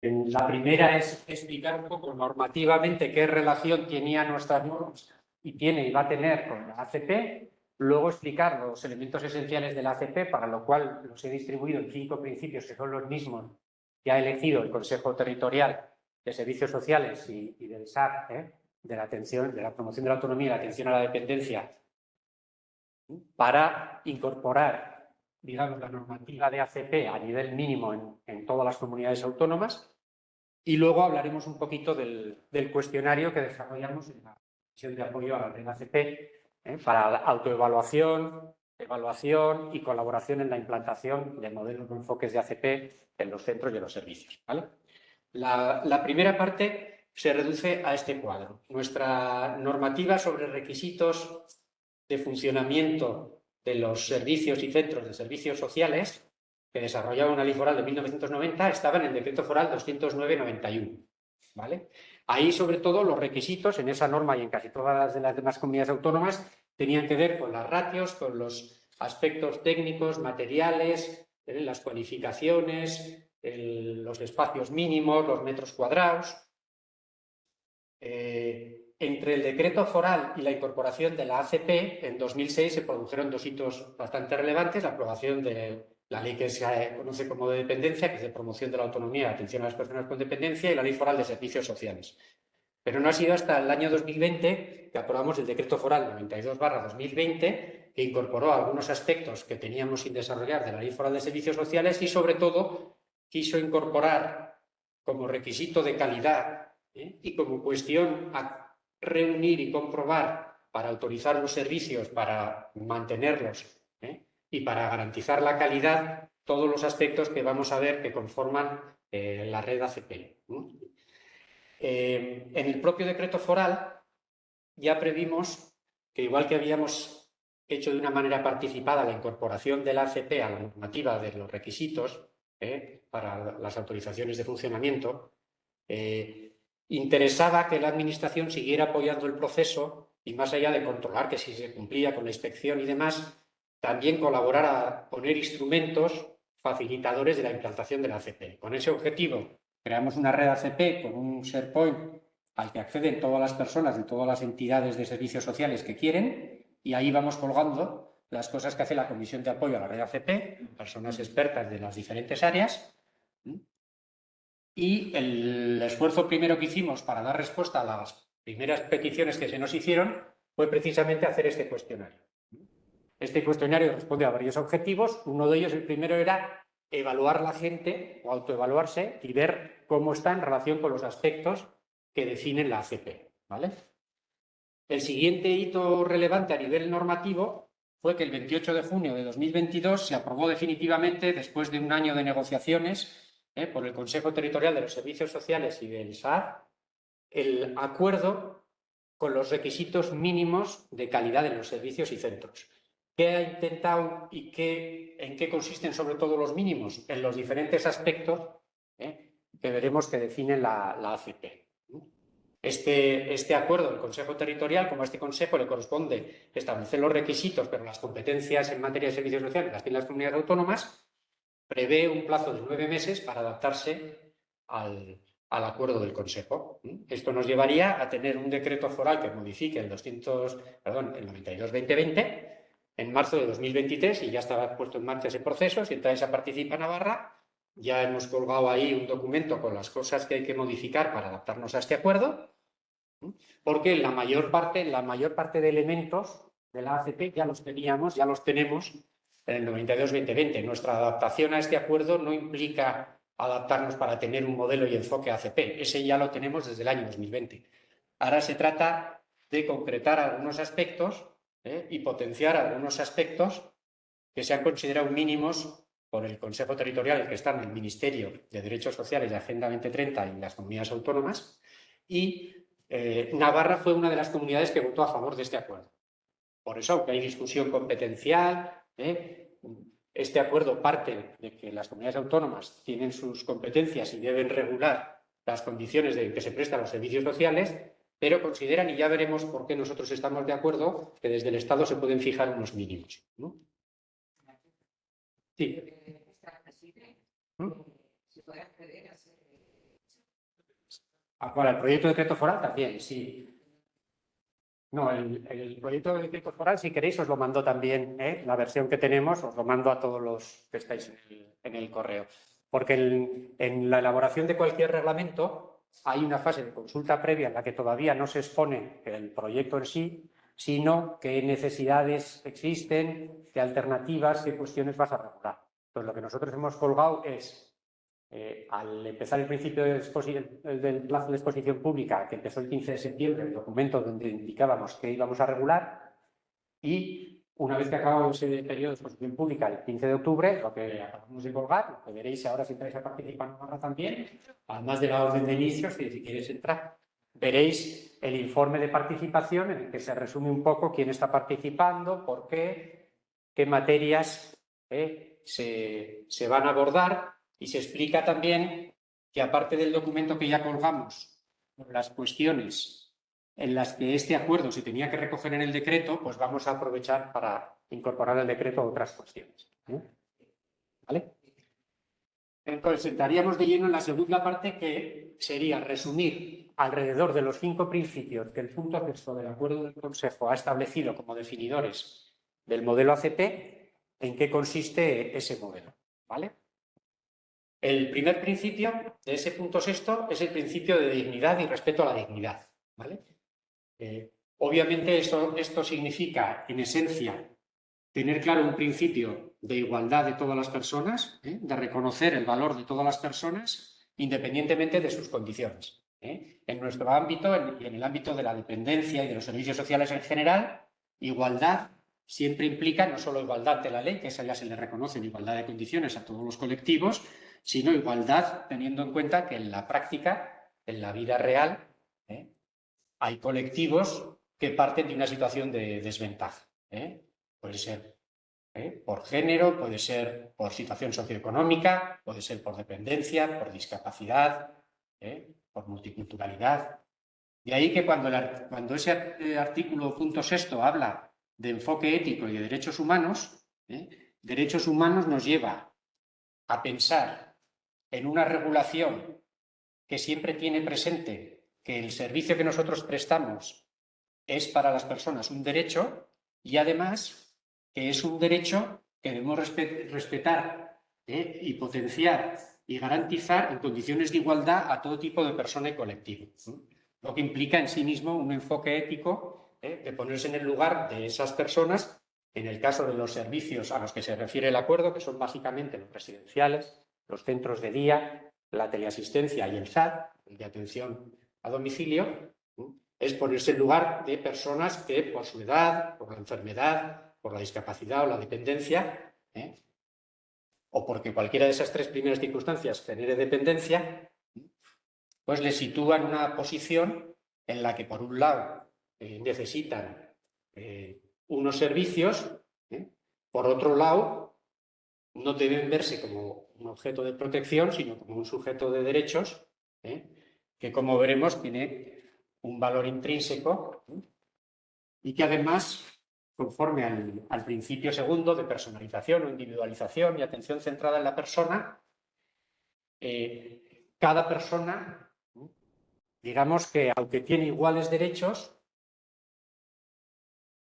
La primera es explicar un poco normativamente qué relación tenían nuestras normas y tiene y va a tener con la ACP. Luego explicar los elementos esenciales de la ACP, para lo cual los he distribuido en 5 principios que son los mismos que ha elegido el Consejo Territorial de Servicios Sociales y del SAR, de la atención, de la promoción de la autonomía y la atención a la dependencia, para incorporar, digamos, la normativa de ACP a nivel mínimo en todas las comunidades autónomas. Y luego hablaremos un poquito del cuestionario que desarrollamos en la Comisión de Apoyo a la Red ACP, para la autoevaluación, evaluación y colaboración en la implantación de modelos de enfoques de ACP en los centros y en los servicios, ¿vale? La primera parte se reduce a este cuadro. Nuestra normativa sobre requisitos de funcionamiento de los servicios y centros de servicios sociales, que desarrollaba una ley foral de 1990, estaba en el decreto foral 209/91, ¿vale? Ahí, sobre todo, los requisitos en esa norma y en casi todas las demás comunidades autónomas tenían que ver con las ratios, con los aspectos técnicos, materiales, las cualificaciones, los espacios mínimos, los metros cuadrados. Entre el decreto foral y la incorporación de la ACP, en 2006 se produjeron 2 hitos bastante relevantes: la aprobación de la ley que se conoce como de dependencia, que es de promoción de la autonomía y atención a las personas con dependencia, y la ley foral de servicios sociales. Pero no ha sido hasta el año 2020 que aprobamos el decreto foral 92/2020, que incorporó algunos aspectos que teníamos sin desarrollar de la ley foral de servicios sociales y, sobre todo, quiso incorporar como requisito de calidad y como cuestión a reunir y comprobar para autorizar los servicios, para mantenerlos y para garantizar la calidad, todos los aspectos que vamos a ver que conforman la red ACP. En el propio decreto foral ya previmos que, igual que habíamos hecho de una manera participada la incorporación de la ACP a la normativa de los requisitos para las autorizaciones de funcionamiento, interesaba que la Administración siguiera apoyando el proceso y, más allá de controlar que si se cumplía con la inspección y demás, también colaborar a poner instrumentos facilitadores de la implantación de la ACP. Con ese objetivo creamos una red ACP con un SharePoint al que acceden todas las personas de todas las entidades de servicios sociales que quieren, y ahí vamos colgando las cosas que hace la Comisión de Apoyo a la Red ACP, personas expertas de las diferentes áreas. Y el esfuerzo primero que hicimos para dar respuesta a las primeras peticiones que se nos hicieron fue precisamente hacer este cuestionario. Este cuestionario responde a varios objetivos. Uno de ellos, el primero, era evaluar la gente o autoevaluarse y ver cómo está en relación con los aspectos que definen la ACP, ¿vale? El siguiente hito relevante a nivel normativo fue que el 28 de junio de 2022 se aprobó definitivamente, después de un año de negociaciones por el Consejo Territorial de los Servicios Sociales y del SAR, el acuerdo con los requisitos mínimos de calidad de los servicios y centros. ¿Qué ha intentado y en qué consisten sobre todo los mínimos? En los diferentes aspectos que veremos que definen la ACP. Este acuerdo del Consejo Territorial, como a este Consejo le corresponde establecer los requisitos, pero las competencias en materia de servicios sociales las tienen las comunidades autónomas, prevé un plazo de 9 meses para adaptarse al acuerdo del Consejo. Esto nos llevaría a tener un decreto foral que modifique el 92/2020 en marzo de 2023, y ya estaba puesto en marcha ese proceso. Si entonces participa Navarra, ya hemos colgado ahí un documento con las cosas que hay que modificar para adaptarnos a este acuerdo, porque la mayor parte de elementos de la ACP ya los tenemos en el 92/2020. Nuestra adaptación a este acuerdo no implica adaptarnos para tener un modelo y enfoque ACP. Ese ya lo tenemos desde el año 2020. Ahora se trata de concretar algunos aspectos y potenciar algunos aspectos que se han considerado mínimos por el Consejo Territorial, el que está en el Ministerio de Derechos Sociales de Agenda 2030 y las comunidades autónomas, y Navarra fue una de las comunidades que votó a favor de este acuerdo. Por eso, aunque hay discusión competencial, este acuerdo parte de que las comunidades autónomas tienen sus competencias y deben regular las condiciones en que se prestan los servicios sociales, pero consideran, y ya veremos por qué nosotros estamos de acuerdo, que desde el Estado se pueden fijar unos mínimos, ¿no? Sí. ¿Al proyecto de decreto foral también? Sí. No, el proyecto de decreto foral, si queréis, os lo mando también, la versión que tenemos, os lo mando a todos los que estáis en el correo. Porque en la elaboración de cualquier reglamento hay una fase de consulta previa en la que todavía no se expone el proyecto en sí, sino qué necesidades existen, qué alternativas, qué cuestiones vas a regular. Entonces, lo que nosotros hemos colgado es, al empezar el principio del plazo de exposición pública, que empezó el 15 de septiembre, el documento donde indicábamos que íbamos a regular, y una vez que acabamos ese periodo de exposición pública, el 15 de octubre, lo que acabamos de colgar, lo que veréis ahora si entráis a participar ahora también, además de la orden de inicio, si quieres entrar, veréis el informe de participación en el que se resume un poco quién está participando, por qué materias se van a abordar. Y se explica también que, aparte del documento que ya colgamos, las cuestiones en las que este acuerdo se tenía que recoger en el decreto, pues vamos a aprovechar para incorporar al decreto otras cuestiones. ¿Vale? Entonces, entraríamos de lleno en la segunda parte, que sería resumir alrededor de los 5 principios que el punto texto del acuerdo del Consejo ha establecido como definidores del modelo ACP, en qué consiste ese modelo. ¿Vale? El primer principio de ese punto sexto es el principio de dignidad y respeto a la dignidad. ¿Vale? Obviamente esto significa, en esencia, tener claro un principio de igualdad de todas las personas, de reconocer el valor de todas las personas, independientemente de sus condiciones. En nuestro ámbito y en el ámbito de la dependencia y de los servicios sociales en general, igualdad siempre implica no solo igualdad de la ley, que esa ya se le reconoce en igualdad de condiciones a todos los colectivos, sino igualdad teniendo en cuenta que en la práctica, en la vida real, hay colectivos que parten de una situación de desventaja. Puede ser por género, puede ser por situación socioeconómica, puede ser por dependencia, por discapacidad, por multiculturalidad. De ahí que cuando ese artículo punto sexto habla de enfoque ético y de derechos humanos nos lleva a pensar en una regulación que siempre tiene presente que el servicio que nosotros prestamos es para las personas un derecho, y además que es un derecho que debemos respetar y potenciar y garantizar en condiciones de igualdad a todo tipo de persona y colectivo. Lo que implica en sí mismo un enfoque ético de ponerse en el lugar de esas personas, en el caso de los servicios a los que se refiere el acuerdo, que son básicamente los residenciales, los centros de día, la teleasistencia y el SAT, el de atención a domicilio, es ponerse en lugar de personas que, por su edad, por la enfermedad, por la discapacidad o la dependencia, o porque cualquiera de esas 3 primeras circunstancias genere dependencia, pues les sitúa en una posición en la que, por un lado, necesitan unos servicios, por otro lado, no deben verse como un objeto de protección, sino como un sujeto de derechos, que, como veremos, tiene un valor intrínseco y que, además, conforme al principio segundo de personalización o individualización y atención centrada en la persona, cada persona, digamos que, aunque tiene iguales derechos,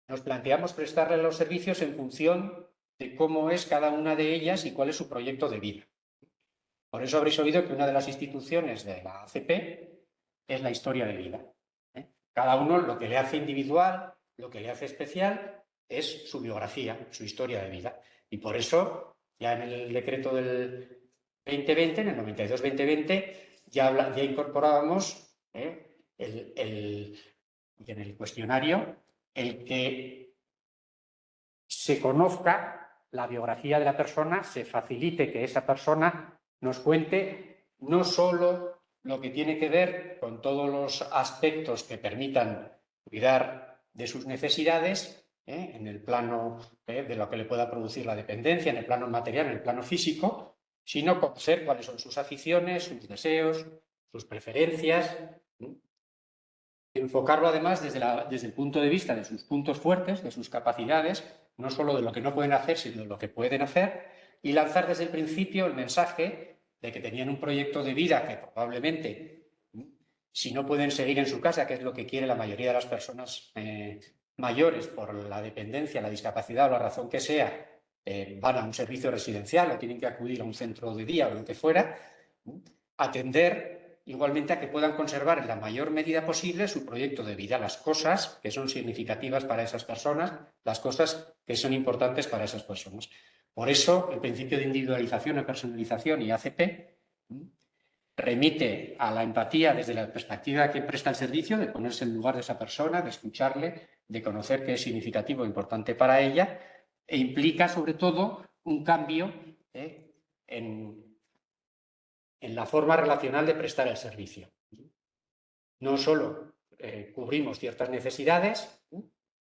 nos planteamos prestarle los servicios en función de cómo es cada una de ellas y cuál es su proyecto de vida. Por eso habréis oído que una de las instituciones de la ACP es la historia de vida. Cada uno, lo que le hace individual, lo que le hace especial, es su biografía, su historia de vida. Y por eso, ya en el decreto del 2020, en el 92-2020, ya incorporábamos en el cuestionario el que se conozca la biografía de la persona, se facilite que esa persona nos cuente no solo lo que tiene que ver con todos los aspectos que permitan cuidar de sus necesidades, en el plano de lo que le pueda producir la dependencia, en el plano material, en el plano físico, sino conocer cuáles son sus aficiones, sus deseos, sus preferencias. Enfocarlo, además, desde el punto de vista de sus puntos fuertes, de sus capacidades, no solo de lo que no pueden hacer, sino de lo que pueden hacer, y lanzar desde el principio el mensaje de que tenían un proyecto de vida que probablemente si no pueden seguir en su casa, que es lo que quiere la mayoría de las personas mayores por la dependencia, la discapacidad o la razón que sea, van a un servicio residencial o tienen que acudir a un centro de día o lo que fuera, atender igualmente a que puedan conservar en la mayor medida posible su proyecto de vida, las cosas que son significativas para esas personas, las cosas que son importantes para esas personas. Por eso, el principio de individualización o personalización y ACP remite a la empatía desde la perspectiva de quien presta el servicio, de ponerse en lugar de esa persona, de escucharle, de conocer qué es significativo e importante para ella, e implica sobre todo un cambio en la forma relacional de prestar el servicio. No solo cubrimos ciertas necesidades,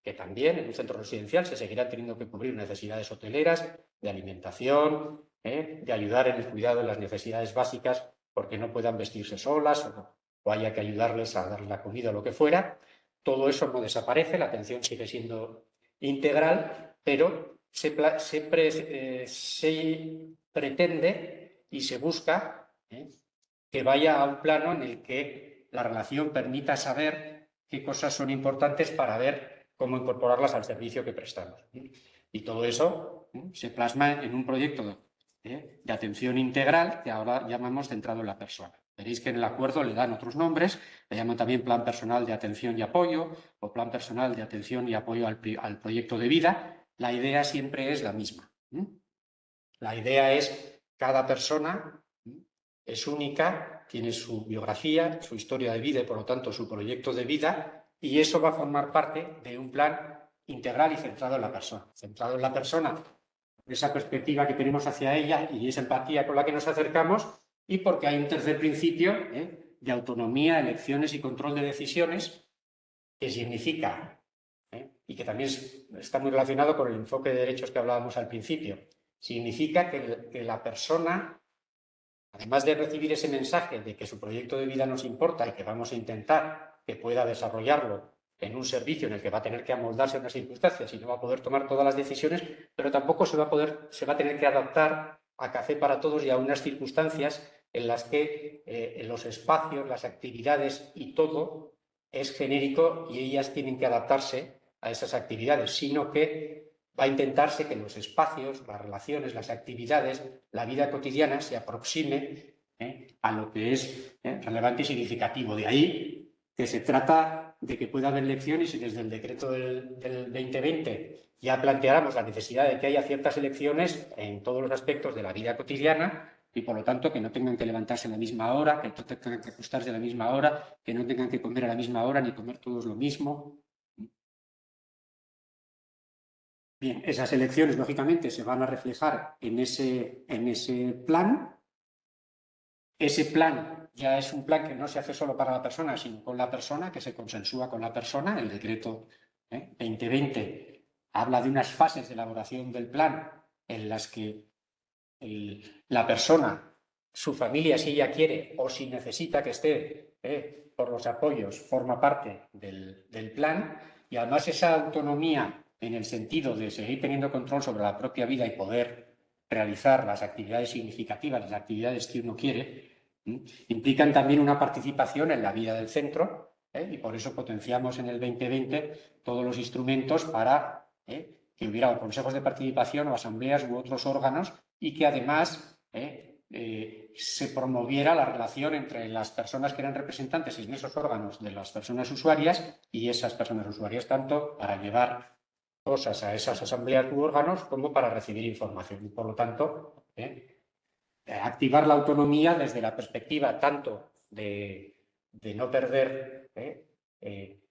que también en un centro residencial se seguirán teniendo que cubrir necesidades hoteleras, de alimentación, de ayudar en el cuidado de las necesidades básicas porque no puedan vestirse solas o haya que ayudarles a darle la comida o lo que fuera. Todo eso no desaparece, la atención sigue siendo integral, pero se pretende y se busca que vaya a un plano en el que la relación permita saber qué cosas son importantes para ver cómo incorporarlas al servicio que prestamos. Y todo eso se plasma en un proyecto de atención integral que ahora llamamos centrado en la persona. Veréis que en el acuerdo le dan otros nombres, le llaman también plan personal de atención y apoyo o plan personal de atención y apoyo al proyecto de vida. La idea siempre es la misma. La idea es cada persona es única, tiene su biografía, su historia de vida y por lo tanto su proyecto de vida, y eso va a formar parte de un plan integral y centrado en la persona. Centrado en la persona, esa perspectiva que tenemos hacia ella y esa empatía con la que nos acercamos, y porque hay un tercer principio de autonomía, elecciones y control de decisiones, que significa, y que también está muy relacionado con el enfoque de derechos que hablábamos al principio, significa que la persona, además de recibir ese mensaje de que su proyecto de vida nos importa y que vamos a intentar que pueda desarrollarlo en un servicio en el que va a tener que amoldarse a unas circunstancias y no va a poder tomar todas las decisiones, pero tampoco se va a tener que adaptar a Café para Todos y a unas circunstancias en las que los espacios, las actividades y todo es genérico y ellas tienen que adaptarse a esas actividades, sino que va a intentarse que los espacios, las relaciones, las actividades, la vida cotidiana se aproxime a lo que es relevante y significativo. De ahí que se trata de que pueda haber elecciones y desde el decreto del 2020 ya planteáramos la necesidad de que haya ciertas elecciones en todos los aspectos de la vida cotidiana y por lo tanto que no tengan que levantarse a la misma hora, que no tengan que acostarse a la misma hora, que no tengan que comer a la misma hora ni comer todos lo mismo. Bien, esas elecciones, lógicamente, se van a reflejar en ese plan. Ese plan ya es un plan que no se hace solo para la persona, sino con la persona, que se consensúa con la persona. El decreto 2020 habla de unas fases de elaboración del plan en las que la persona, su familia, si ella quiere o si necesita que esté por los apoyos, forma parte del plan. Y además esa autonomía en el sentido de seguir teniendo control sobre la propia vida y poder realizar las actividades significativas, las actividades que uno quiere, implican también una participación en la vida del centro y por eso potenciamos en el 2020 todos los instrumentos para que hubiera consejos de participación o asambleas u otros órganos y que además se promoviera la relación entre las personas que eran representantes en esos órganos de las personas usuarias y esas personas usuarias, tanto para llevar cosas a esas asambleas u órganos como para recibir información. Y por lo tanto, activar la autonomía desde la perspectiva tanto de no perder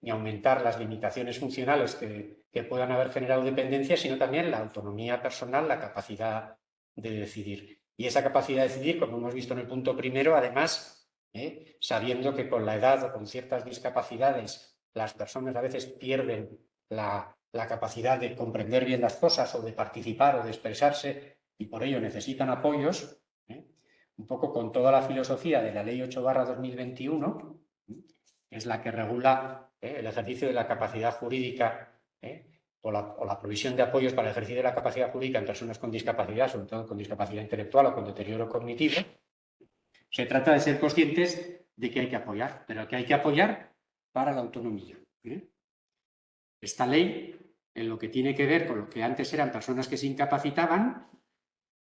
ni aumentar las limitaciones funcionales que puedan haber generado dependencia, sino también la autonomía personal, la capacidad de decidir. Y esa capacidad de decidir, como hemos visto en el punto primero, además, sabiendo que con la edad o con ciertas discapacidades las personas a veces pierden la capacidad de comprender bien las cosas o de participar o de expresarse y por ello necesitan apoyos, un poco con toda la filosofía de la Ley 8/2021, que es la que regula el ejercicio de la capacidad jurídica o la provisión de apoyos para el ejercicio de la capacidad jurídica en personas con discapacidad, sobre todo con discapacidad intelectual o con deterioro cognitivo. Se trata de ser conscientes de que hay que apoyar, pero que hay que apoyar para la autonomía. Esta ley, en lo que tiene que ver con lo que antes eran personas que se incapacitaban,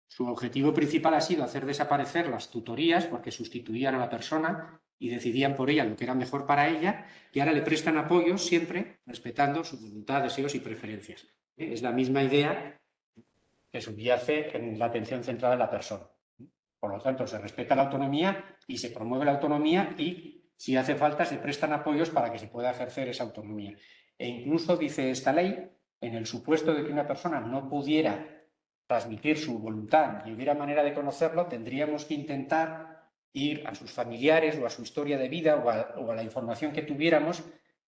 su objetivo principal ha sido hacer desaparecer las tutorías porque sustituían a la persona y decidían por ella lo que era mejor para ella, y ahora le prestan apoyo siempre respetando su voluntad, deseos y preferencias. Es la misma idea que subyace en la atención centrada en la persona. Por lo tanto, se respeta la autonomía y se promueve la autonomía y, si hace falta, se prestan apoyos para que se pueda ejercer esa autonomía. E incluso dice esta ley, en el supuesto de que una persona no pudiera transmitir su voluntad y hubiera manera de conocerlo, tendríamos que intentar ir a sus familiares o a su historia de vida o a la información que tuviéramos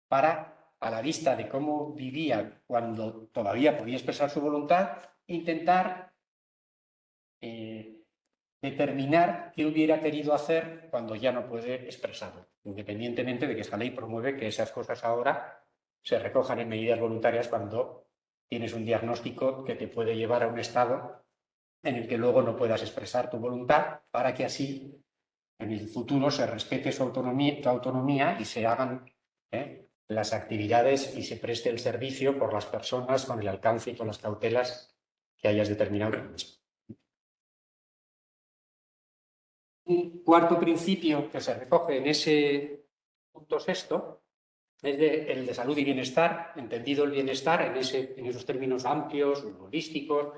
para, a la vista de cómo vivía cuando todavía podía expresar su voluntad, intentar determinar qué hubiera querido hacer cuando ya no puede expresarlo, independientemente de que esta ley promueve que esas cosas ahora se recojan en medidas voluntarias cuando tienes un diagnóstico que te puede llevar a un estado en el que luego no puedas expresar tu voluntad, para que así en el futuro se respete tu autonomía y se hagan las actividades y se preste el servicio por las personas con el alcance y con las cautelas que hayas determinado. Un cuarto principio que se recoge en ese punto sexto es el de salud y bienestar, entendido el bienestar en esos términos amplios, holísticos,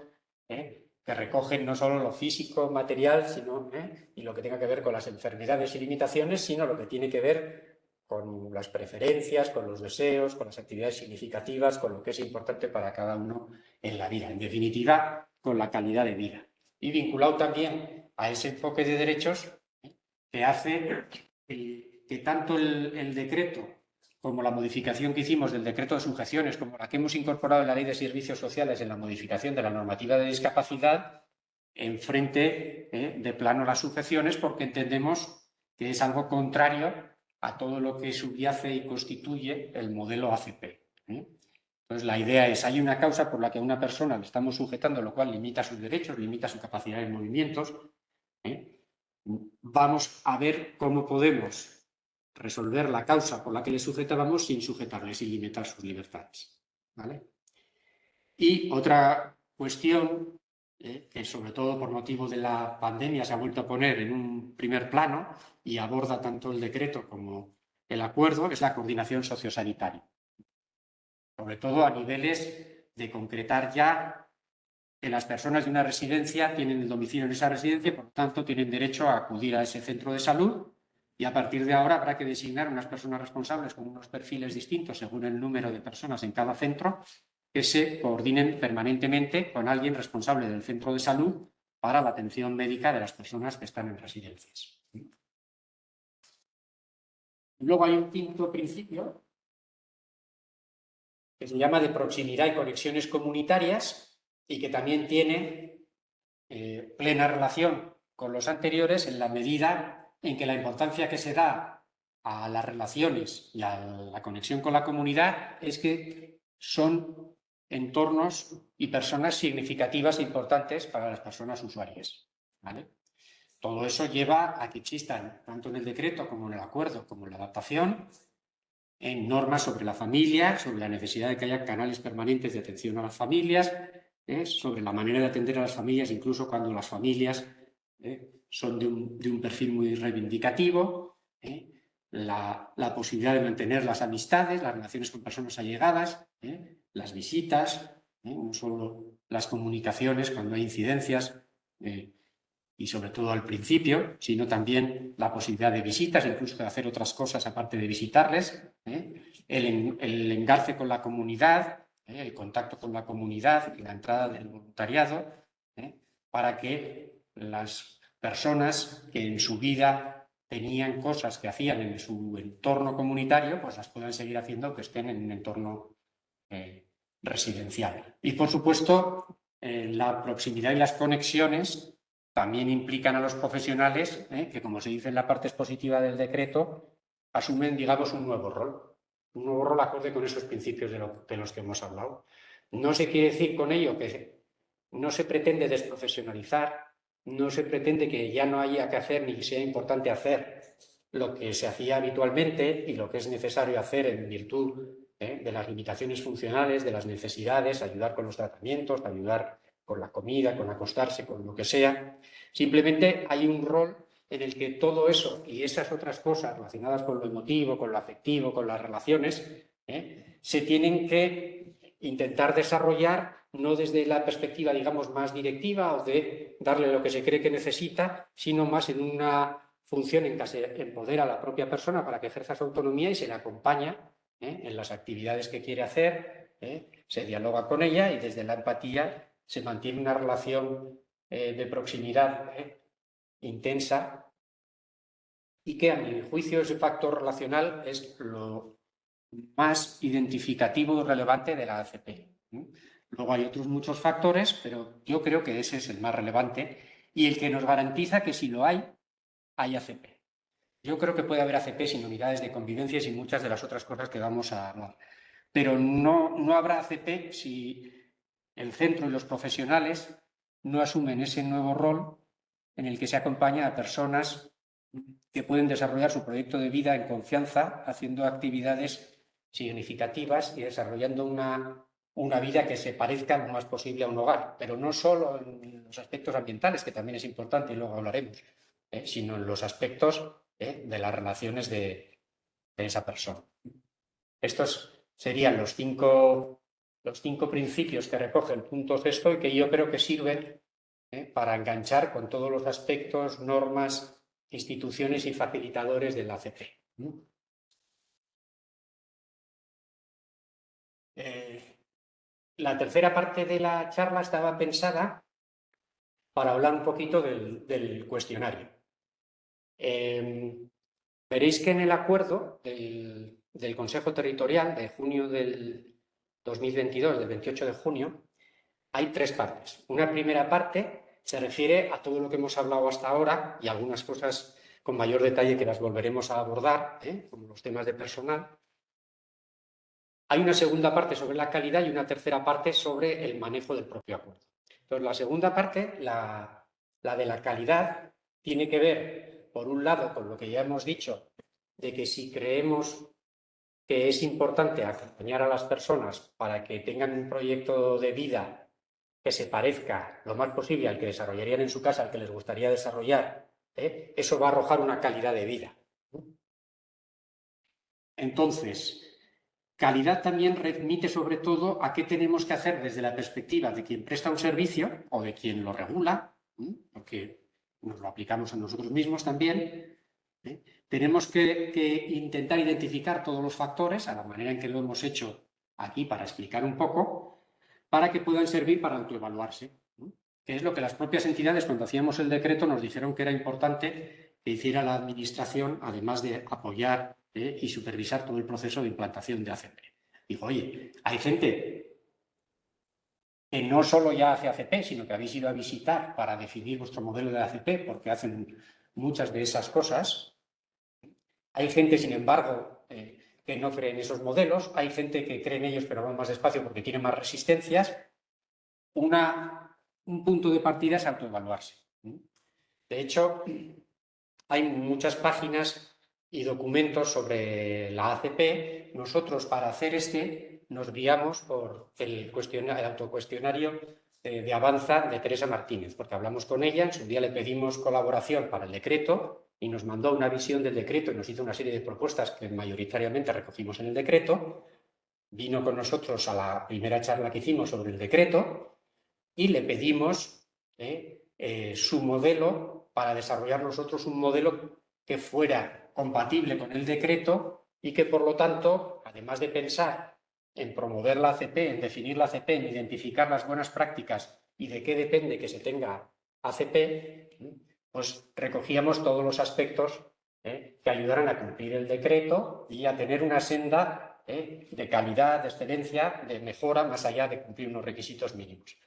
que recogen no solo lo físico, material, sino, y lo que tenga que ver con las enfermedades y limitaciones, sino lo que tiene que ver con las preferencias, con los deseos, con las actividades significativas, con lo que es importante para cada uno en la vida. En definitiva, con la calidad de vida. Y vinculado también a ese enfoque de derechos que hace que tanto el decreto como la modificación que hicimos del decreto de sujeciones, como la que hemos incorporado en la Ley de Servicios Sociales en la modificación de la normativa de discapacidad, enfrente de plano las sujeciones, porque entendemos que es algo contrario a todo lo que subyace y constituye el modelo ACP. Entonces, la idea es, hay una causa por la que a una persona le estamos sujetando, lo cual limita sus derechos, limita su capacidad de movimientos. Vamos a ver cómo podemos resolver la causa por la que le sujetábamos sin sujetarle, sin limitar sus libertades. ¿Vale? Y otra cuestión, que sobre todo por motivo de la pandemia se ha vuelto a poner en un primer plano y aborda tanto el decreto como el acuerdo, es la coordinación sociosanitaria. Sobre todo a niveles de concretar ya que las personas de una residencia tienen el domicilio en esa residencia y, por lo tanto, tienen derecho a acudir a ese centro de salud, y a partir de ahora habrá que designar unas personas responsables con unos perfiles distintos según el número de personas en cada centro, que se coordinen permanentemente con alguien responsable del centro de salud para la atención médica de las personas que están en residencias. Luego hay un quinto principio que se llama de proximidad y conexiones comunitarias, y que también tiene plena relación con los anteriores en la medida en que la importancia que se da a las relaciones y a la conexión con la comunidad es que son entornos y personas significativas e importantes para las personas usuarias. ¿Vale? Todo eso lleva a que existan, tanto en el decreto como en el acuerdo, como en la adaptación, en normas sobre la familia, sobre la necesidad de que haya canales permanentes de atención a las familias, sobre la manera de atender a las familias, incluso cuando las familias son de un perfil muy reivindicativo, la posibilidad de mantener las amistades, las relaciones con personas allegadas, las visitas, no solo las comunicaciones cuando hay incidencias, y sobre todo al principio, sino también la posibilidad de visitas, incluso de hacer otras cosas aparte de visitarles, el engarce con la comunidad, el contacto con la comunidad y la entrada del voluntariado, para que las personas que en su vida tenían cosas que hacían en su entorno comunitario, pues las puedan seguir haciendo, que estén en un entorno residencial. Y, por supuesto, la proximidad y las conexiones también implican a los profesionales que, como se dice en la parte expositiva del decreto, asumen, digamos, un nuevo rol acorde con esos principios de los que hemos hablado. No se quiere decir con ello que no se pretende desprofesionalizar, no se pretende que ya no haya que hacer ni que sea importante hacer lo que se hacía habitualmente y lo que es necesario hacer en virtud de las limitaciones funcionales, de las necesidades, ayudar con los tratamientos, ayudar con la comida, con acostarse, con lo que sea. Simplemente hay un rol en el que todo eso y esas otras cosas relacionadas con lo emotivo, con lo afectivo, con las relaciones, se tienen que intentar desarrollar no desde la perspectiva, digamos, más directiva o de darle lo que se cree que necesita, sino más en una función en que se empodera a la propia persona para que ejerza su autonomía y se le acompaña en las actividades que quiere hacer, se dialoga con ella y desde la empatía se mantiene una relación de proximidad intensa y que a mi juicio ese factor relacional es lo más identificativo y relevante de la ACP. Luego hay otros muchos factores, pero yo creo que ese es el más relevante y el que nos garantiza que si lo hay ACP. Yo creo que puede haber ACP sin unidades de convivencia y sin muchas de las otras cosas que vamos a hablar. Pero no habrá ACP si el centro y los profesionales no asumen ese nuevo rol en el que se acompaña a personas que pueden desarrollar su proyecto de vida en confianza, haciendo actividades significativas y desarrollando una vida que se parezca lo más posible a un hogar, pero no solo en los aspectos ambientales, que también es importante y luego hablaremos, sino en los aspectos de las relaciones de esa persona. Estos serían los cinco principios que recoge el punto sexto y que yo creo que sirven para enganchar con todos los aspectos, normas, instituciones y facilitadores de la ACP. La tercera parte de la charla estaba pensada para hablar un poquito del cuestionario. Veréis que en el acuerdo del Consejo Territorial de junio del 2022, del 28 de junio, hay tres partes. Una primera parte se refiere a todo lo que hemos hablado hasta ahora y algunas cosas con mayor detalle que las volveremos a abordar, como los temas de personal. Hay una segunda parte sobre la calidad y una tercera parte sobre el manejo del propio acuerdo. Entonces, la segunda parte, la de la calidad, tiene que ver, por un lado, con lo que ya hemos dicho, de que si creemos que es importante acompañar a las personas para que tengan un proyecto de vida que se parezca lo más posible al que desarrollarían en su casa, al que les gustaría desarrollar, eso va a arrojar una calidad de vida. Entonces, calidad también remite sobre todo a qué tenemos que hacer desde la perspectiva de quien presta un servicio o de quien lo regula, porque nos lo aplicamos a nosotros mismos también. Tenemos que intentar identificar todos los factores, a la manera en que lo hemos hecho aquí para explicar un poco, para que puedan servir para autoevaluarse, que es lo que las propias entidades, cuando hacíamos el decreto, nos dijeron que era importante que hiciera la Administración, además de apoyar y supervisar todo el proceso de implantación de ACP. Dijo, oye, hay gente que no solo ya hace ACP, sino que habéis ido a visitar para definir vuestro modelo de ACP, porque hacen muchas de esas cosas. Hay gente, sin embargo, que no cree en esos modelos, hay gente que cree en ellos pero va más despacio porque tiene más resistencias. Un punto de partida es autoevaluarse. De hecho, hay muchas páginas y documentos sobre la ACP. Nosotros, para hacer nos guiamos por el autocuestionario de Avanza de Teresa Martínez, porque hablamos con ella, en su día le pedimos colaboración para el decreto y nos mandó una visión del decreto y nos hizo una serie de propuestas que mayoritariamente recogimos en el decreto. Vino con nosotros a la primera charla que hicimos sobre el decreto y le pedimos su modelo para desarrollar nosotros un modelo que fuera compatible con el decreto y que, por lo tanto, además de pensar en promover la ACP, en definir la ACP, en identificar las buenas prácticas y de qué depende que se tenga ACP, pues recogíamos todos los aspectos que ayudaran a cumplir el decreto y a tener una senda de calidad, de excelencia, de mejora, más allá de cumplir unos requisitos mínimos.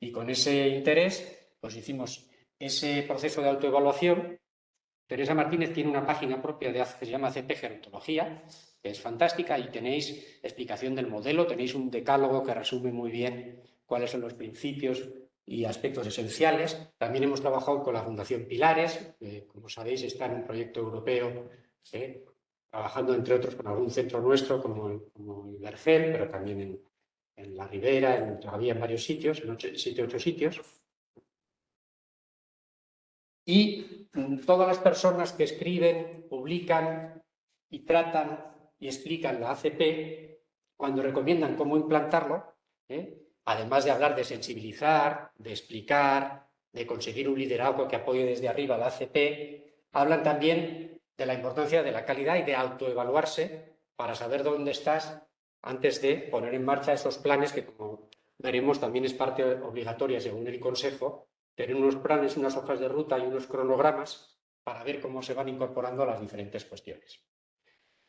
Y con ese interés, pues hicimos ese proceso de autoevaluación. Teresa Martínez tiene una página propia que se llama ACP Gerontología, que es fantástica, y tenéis explicación del modelo, tenéis un decálogo que resume muy bien cuáles son los principios y aspectos esenciales. También hemos trabajado con la Fundación Pilares, que, como sabéis, está en un proyecto europeo, trabajando entre otros con algún centro nuestro como el Vergel, pero también en La Ribera, todavía en varios sitios, en 7 u 8 sitios. Y todas las personas que escriben, publican y tratan y explican la ACP, cuando recomiendan cómo implantarlo, además de hablar de sensibilizar, de explicar, de conseguir un liderazgo que apoye desde arriba la ACP, hablan también de la importancia de la calidad y de autoevaluarse para saber dónde estás antes de poner en marcha esos planes que, como veremos, también es parte obligatoria según el Consejo, tener unos planes, unas hojas de ruta y unos cronogramas para ver cómo se van incorporando a las diferentes cuestiones.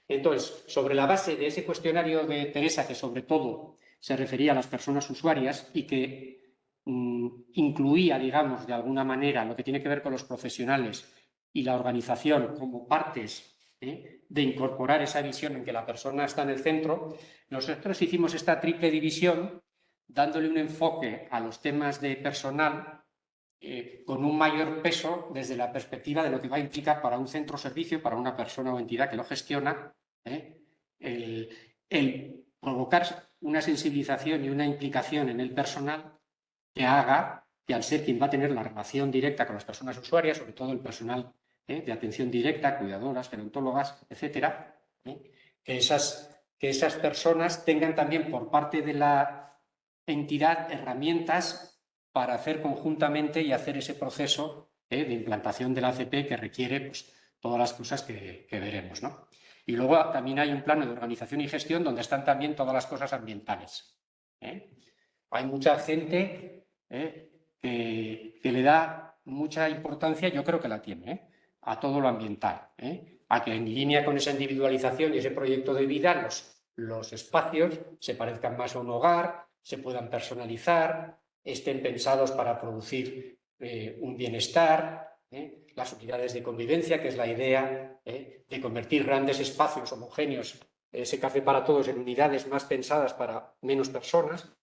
Entonces, sobre la base de ese cuestionario de Teresa, que sobre todo se refería a las personas usuarias y que incluía, digamos, de alguna manera lo que tiene que ver con los profesionales y la organización como partes de incorporar esa visión en que la persona está en el centro, nosotros hicimos esta triple división dándole un enfoque a los temas de personal con un mayor peso desde la perspectiva de lo que va a implicar para un centro o servicio, para una persona o entidad que lo gestiona, el provocar una sensibilización y una implicación en el personal que haga que, al ser quien va a tener la relación directa con las personas usuarias, sobre todo el personal de atención directa, cuidadoras, gerontólogas, etcétera, que esas personas tengan también por parte de la entidad herramientas para hacer conjuntamente y hacer ese proceso de implantación de la ACP que requiere pues, todas las cosas que veremos, ¿no? Y luego también hay un plano de organización y gestión donde están también todas las cosas ambientales. Hay mucha gente que le da mucha importancia, yo creo que la tiene, a todo lo ambiental, a que en línea con esa individualización y ese proyecto de vida los espacios se parezcan más a un hogar, se puedan personalizar, estén pensados para producir un bienestar, las unidades de convivencia, que es la idea de convertir grandes espacios homogéneos, ese café para todos, en unidades más pensadas para menos personas.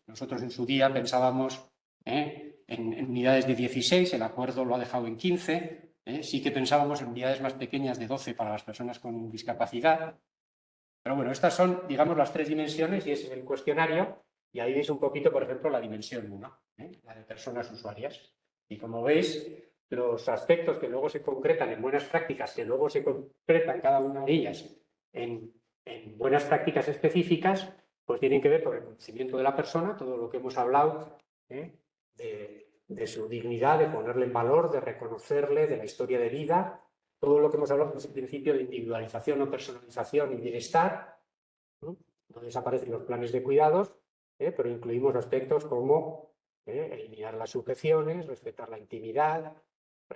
Nosotros en su día pensábamos en unidades de 16, el acuerdo lo ha dejado en 15, sí que pensábamos en unidades más pequeñas de 12 para las personas con discapacidad. Pero bueno, estas son, digamos, las 3 dimensiones y ese es el cuestionario. Y ahí veis un poquito, por ejemplo, la dimensión 1, la de personas usuarias. Y como veis, los aspectos que luego se concretan en buenas prácticas, que luego se concretan cada una de ellas en buenas prácticas específicas, pues tienen que ver con el conocimiento de la persona, todo lo que hemos hablado, de su dignidad, de ponerle en valor, de reconocerle, de la historia de vida, todo lo que hemos hablado es el principio de individualización o personalización y bienestar, ¿no? No desaparecen los planes de cuidados, pero incluimos aspectos como eliminar las sujeciones, respetar la intimidad,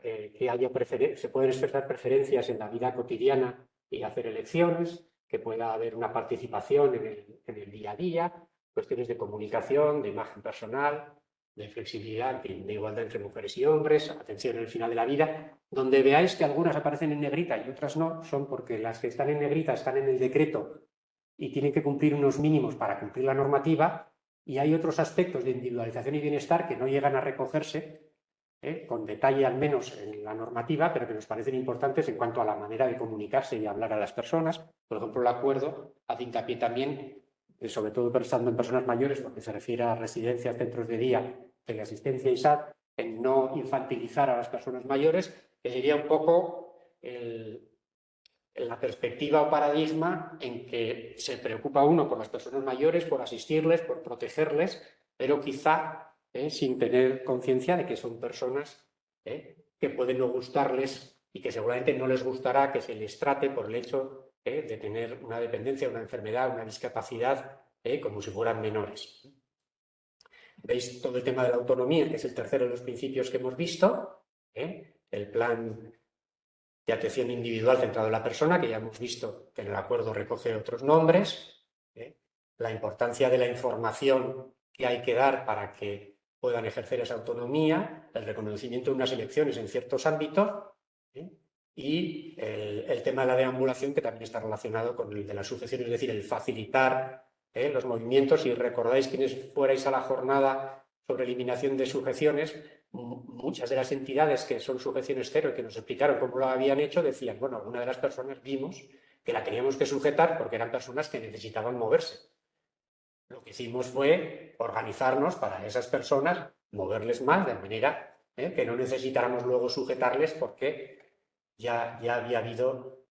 que haya se pueden expresar preferencias en la vida cotidiana y hacer elecciones, que pueda haber una participación en el día a día, cuestiones de comunicación, de imagen personal, de flexibilidad, de igualdad entre mujeres y hombres, atención en el final de la vida. Donde veáis que algunas aparecen en negrita y otras no, son porque las que están en negrita están en el decreto y tienen que cumplir unos mínimos para cumplir la normativa, y hay otros aspectos de individualización y bienestar que no llegan a recogerse con detalle al menos en la normativa, pero que nos parecen importantes en cuanto a la manera de comunicarse y hablar a las personas. Por ejemplo, el acuerdo hace hincapié también, sobre todo pensando en personas mayores, porque se refiere a residencias, centros de día, teleasistencia y SAT, en no infantilizar a las personas mayores, que sería un poco la perspectiva o paradigma en que se preocupa uno por las personas mayores, por asistirles, por protegerles, pero quizá sin tener conciencia de que son personas que pueden no gustarles y que seguramente no les gustará que se les trate por el hecho de tener una dependencia, una enfermedad, una discapacidad, como si fueran menores. Veis todo el tema de la autonomía, que es el tercero de los principios que hemos visto, el plan de atención individual centrado en la persona, que ya hemos visto que en el acuerdo recoge otros nombres, la importancia de la información que hay que dar para que puedan ejercer esa autonomía, el reconocimiento de unas elecciones en ciertos ámbitos, y el tema de la deambulación, que también está relacionado con el de la sucesión, es decir, el facilitar los movimientos. Si recordáis quienes fuerais a la jornada sobre eliminación de sujeciones, muchas de las entidades que son sujeciones cero y que nos explicaron cómo lo habían hecho, decían, bueno, alguna de las personas vimos que la teníamos que sujetar porque eran personas que necesitaban moverse. Lo que hicimos fue organizarnos para esas personas, moverles más de manera que no necesitáramos luego sujetarles porque ya había habido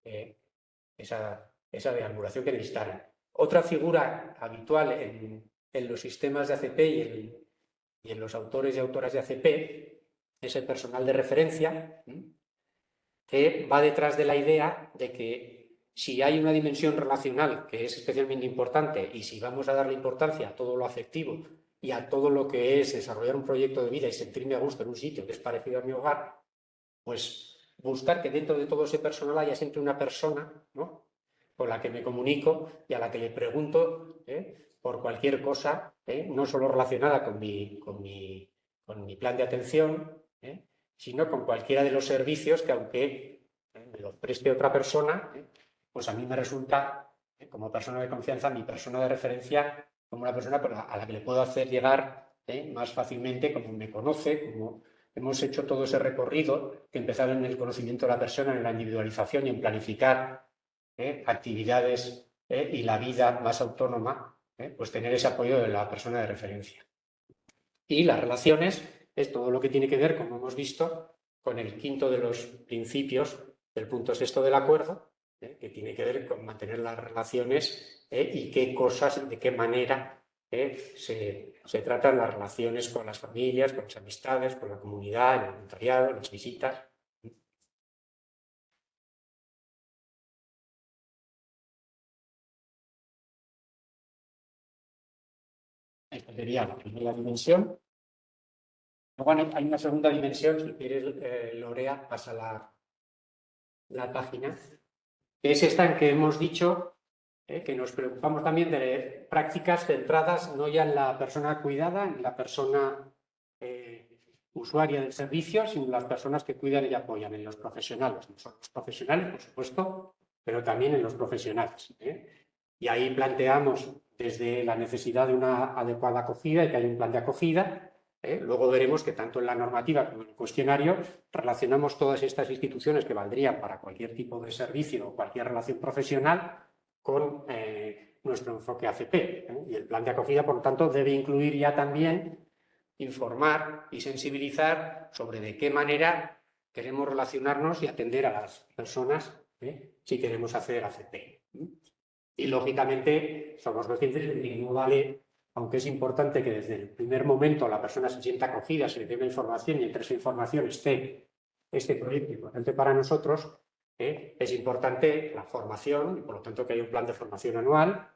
esa deambulación que necesitaran. Otra figura habitual en los sistemas de ACP y en los autores y autoras de ACP es el personal de referencia, que va detrás de la idea de que si hay una dimensión relacional que es especialmente importante y si vamos a darle importancia a todo lo afectivo y a todo lo que es desarrollar un proyecto de vida y sentirme a gusto en un sitio que es parecido a mi hogar, pues buscar que dentro de todo ese personal haya siempre una persona, ¿no?, con la que me comunico y a la que le pregunto por cualquier cosa, no solo relacionada con mi plan de atención, sino con cualquiera de los servicios que, aunque me los preste otra persona, pues a mí me resulta, como persona de confianza, mi persona de referencia, como una persona a la que le puedo hacer llegar más fácilmente, como me conoce, como hemos hecho todo ese recorrido que empezaba en el conocimiento de la persona, en la individualización y en planificar actividades y la vida más autónoma, pues tener ese apoyo de la persona de referencia. Y las relaciones es todo lo que tiene que ver, como hemos visto, con el quinto de los principios del punto sexto del acuerdo, que tiene que ver con mantener las relaciones y qué cosas, de qué manera se tratan las relaciones con las familias, con las amistades, con la comunidad, el voluntariado, las visitas. Esta sería la primera dimensión. Bueno, hay una segunda dimensión, si quieres, Lorea, pasa la página, que es esta en que hemos dicho que nos preocupamos también de prácticas centradas no ya en la persona cuidada, en la persona usuaria del servicio, sino en las personas que cuidan y apoyan, en los profesionales. No son los profesionales, por supuesto, pero también en los profesionales. Y ahí planteamos desde la necesidad de una adecuada acogida y que haya un plan de acogida. Luego veremos que tanto en la normativa como en el cuestionario relacionamos todas estas instituciones que valdrían para cualquier tipo de servicio o cualquier relación profesional con nuestro enfoque ACP. Y el plan de acogida, por lo tanto, debe incluir ya también informar y sensibilizar sobre de qué manera queremos relacionarnos y atender a las personas si queremos hacer ACP. Y, lógicamente, somos conscientes de que no vale, aunque es importante que desde el primer momento la persona se sienta acogida, se le dé información y entre esa información esté este proyecto importante para nosotros, es importante la formación y, por lo tanto, que haya un plan de formación anual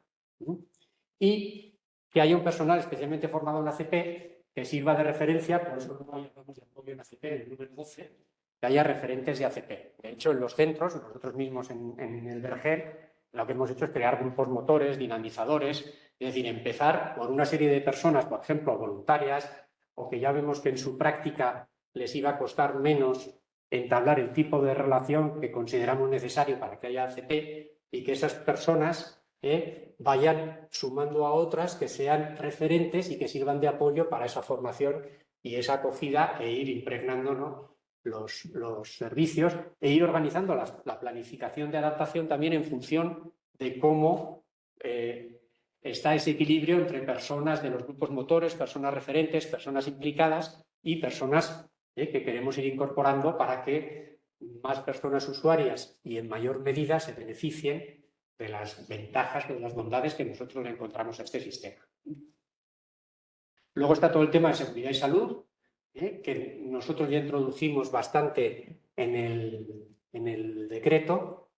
y que haya un personal especialmente formado en ACP que sirva de referencia, por eso no hablamos de apoyo en ACP, en el número 12, que haya referentes de ACP. De hecho, en los centros, nosotros mismos en el Vergel, lo que hemos hecho es crear grupos motores, dinamizadores, es decir, empezar por una serie de personas, por ejemplo, voluntarias, o que ya vemos que en su práctica les iba a costar menos entablar el tipo de relación que consideramos necesario para que haya ACP y que esas personas vayan sumando a otras que sean referentes y que sirvan de apoyo para esa formación y esa acogida e ir impregnándonos los servicios e ir organizando la planificación de adaptación también en función de cómo está ese equilibrio entre personas de los grupos motores, personas referentes, personas implicadas y personas que queremos ir incorporando para que más personas usuarias y en mayor medida se beneficien de las ventajas, de las bondades que nosotros le encontramos a este sistema. Luego está todo el tema de seguridad y salud, que nosotros ya introdujimos bastante en el decreto,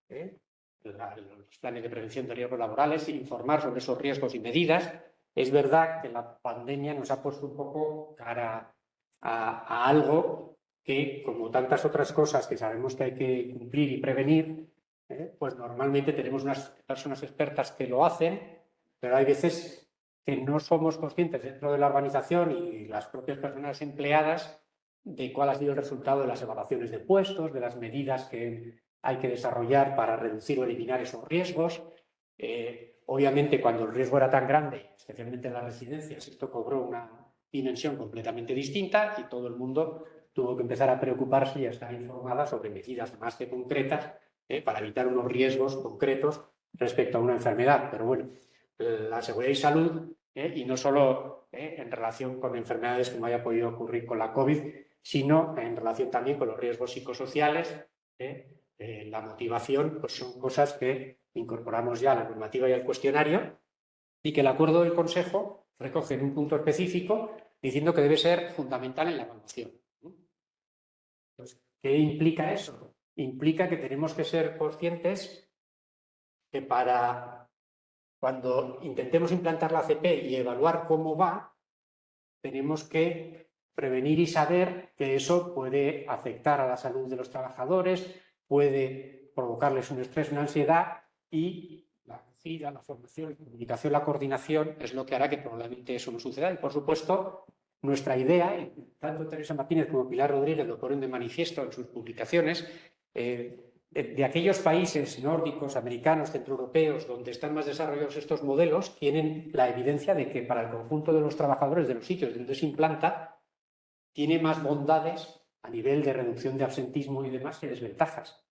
los planes de prevención de riesgos laborales, informar sobre esos riesgos y medidas. Es verdad que la pandemia nos ha puesto un poco cara a algo que, como tantas otras cosas que sabemos que hay que cumplir y prevenir, pues normalmente tenemos unas personas expertas que lo hacen, pero hay veces que no somos conscientes dentro de la organización y las propias personas empleadas de cuál ha sido el resultado de las evaluaciones de puestos, de las medidas que hay que desarrollar para reducir o eliminar esos riesgos. Obviamente, cuando el riesgo era tan grande, especialmente en las residencias, esto cobró dimensión completamente distinta y todo el mundo tuvo que empezar a preocuparse y a estar informada sobre medidas más que concretas para evitar unos riesgos concretos respecto a una enfermedad. Pero bueno, la seguridad y salud, y no solo en relación con enfermedades como haya podido ocurrir con la COVID, sino en relación también con los riesgos psicosociales, la motivación, pues son cosas que incorporamos ya a la normativa y al cuestionario y que el acuerdo del Consejo recoge en un punto específico diciendo que debe ser fundamental en la evaluación. Entonces, ¿qué implica eso? Implica que tenemos que ser conscientes que para cuando intentemos implantar la ACP y evaluar cómo va, tenemos que prevenir y saber que eso puede afectar a la salud de los trabajadores, puede provocarles un estrés, una ansiedad y la formación, la comunicación, la coordinación es lo que hará que probablemente eso no suceda. Y, por supuesto, nuestra idea, y tanto Teresa Martínez como Pilar Rodríguez lo ponen de manifiesto en sus publicaciones, de aquellos países nórdicos, americanos, centroeuropeos, donde están más desarrollados estos modelos, tienen la evidencia de que para el conjunto de los trabajadores de los sitios donde se implanta, tiene más bondades a nivel de reducción de absentismo y demás que desventajas.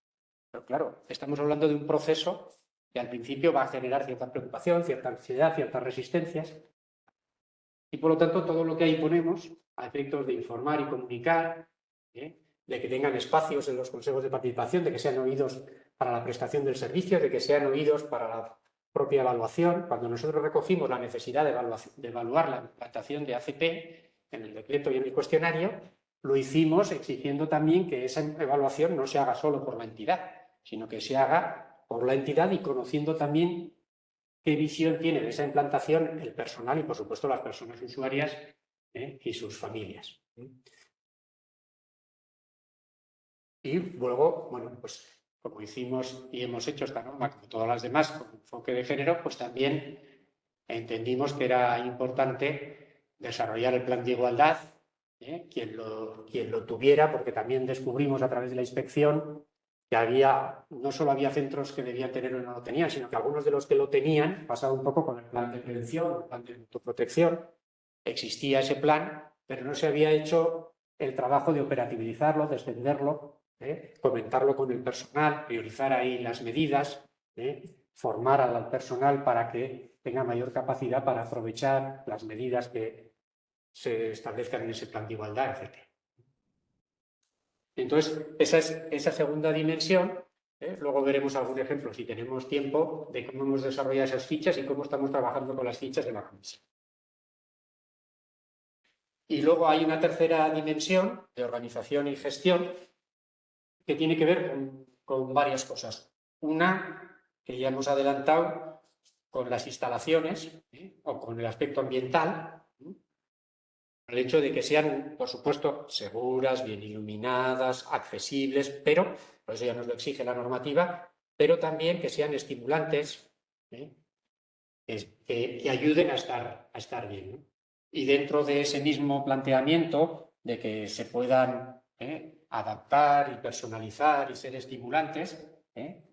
Pero claro, estamos hablando de un proceso que al principio va a generar cierta preocupación, cierta ansiedad, ciertas resistencias. Y por lo tanto, todo lo que ahí ponemos, a efectos de informar y comunicar, de que tengan espacios en los consejos de participación, de que sean oídos para la prestación del servicio, de que sean oídos para la propia evaluación. Cuando nosotros recogimos la necesidad de evaluar la implantación de ACP en el decreto y en el cuestionario, lo hicimos exigiendo también que esa evaluación no se haga solo por la entidad, sino que se haga por la entidad y conociendo también qué visión tiene de esa implantación el personal y, por supuesto, las personas usuarias y sus familias. Y luego, bueno, pues como hicimos y hemos hecho esta norma, como todas las demás, con enfoque de género, pues también entendimos que era importante desarrollar el plan de igualdad, quien lo tuviera, porque también descubrimos a través de la inspección que no solo había centros que debían tenerlo y no lo tenían, sino que algunos de los que lo tenían, pasaba un poco con el plan de prevención, el plan de autoprotección, existía ese plan, pero no se había hecho el trabajo de operativizarlo, de extenderlo, comentarlo con el personal, priorizar ahí las medidas, formar al personal para que tenga mayor capacidad para aprovechar las medidas que se establezcan en ese plan de igualdad, etc. Entonces, esa es esa segunda dimensión. Luego veremos algún ejemplo, si tenemos tiempo, de cómo hemos desarrollado esas fichas y cómo estamos trabajando con las fichas de la comisión. Y luego hay una tercera dimensión de organización y gestión que tiene que ver con varias cosas. Una, que ya hemos adelantado, con las instalaciones o con el aspecto ambiental, el hecho de que sean, por supuesto, seguras, bien iluminadas, accesibles, pero, por eso ya nos lo exige la normativa, pero también que sean estimulantes, que ayuden a estar bien, ¿no? Y dentro de ese mismo planteamiento de que se puedan adaptar y personalizar y ser estimulantes,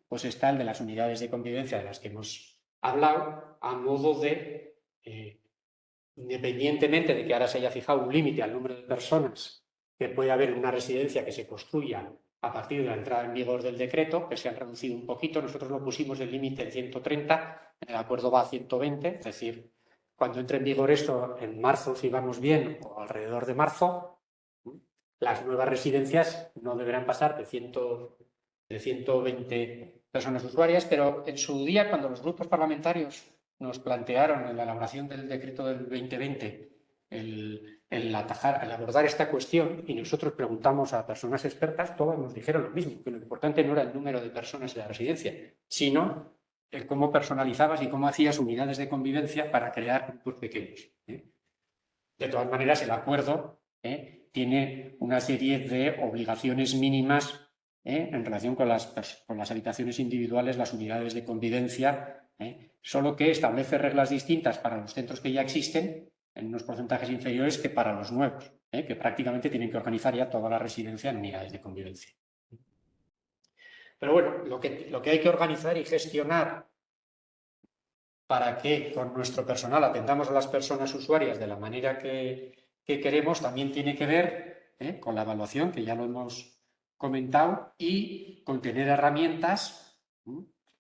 pues está el de las unidades de convivencia de las que hemos hablado, a modo de, independientemente de que ahora se haya fijado un límite al número de personas que puede haber en una residencia que se construya a partir de la entrada en vigor del decreto, que se han reducido un poquito, nosotros lo pusimos el límite en 130, en el acuerdo va a 120, es decir, cuando entre en vigor esto en marzo, si vamos bien, o alrededor de marzo, las nuevas residencias no deberán pasar de 120 personas usuarias, pero en su día, cuando los grupos parlamentarios nos plantearon en la elaboración del decreto del 2020 el abordar esta cuestión, y nosotros preguntamos a personas expertas, todas nos dijeron lo mismo, que lo importante no era el número de personas de la residencia, sino el cómo personalizabas y cómo hacías unidades de convivencia para crear grupos pequeños. De todas maneras, el acuerdo tiene una serie de obligaciones mínimas en relación con las habitaciones individuales, las unidades de convivencia, solo que establece reglas distintas para los centros que ya existen, en unos porcentajes inferiores que para los nuevos, que prácticamente tienen que organizar ya toda la residencia en unidades de convivencia. Pero bueno, lo que hay que organizar y gestionar para que con nuestro personal atendamos a las personas usuarias de la manera que que queremos también tiene que ver con la evaluación, que ya lo hemos comentado, y con tener herramientas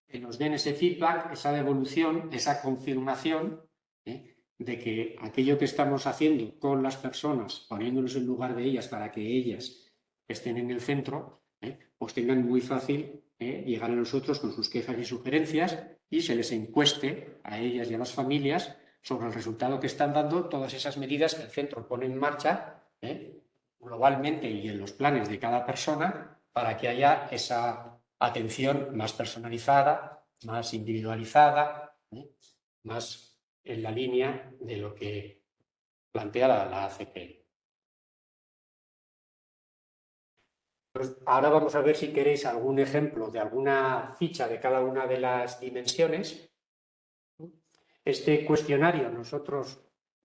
que nos den ese feedback, esa devolución, esa confirmación de que aquello que estamos haciendo con las personas, poniéndonos en lugar de ellas para que ellas estén en el centro, pues tengan muy fácil llegar a nosotros con sus quejas y sugerencias y se les encueste a ellas y a las familias sobre el resultado que están dando todas esas medidas que el centro pone en marcha globalmente y en los planes de cada persona para que haya esa atención más personalizada, más individualizada, más en la línea de lo que plantea la ACP. Pues ahora vamos a ver si queréis algún ejemplo de alguna ficha de cada una de las dimensiones. Este cuestionario nosotros,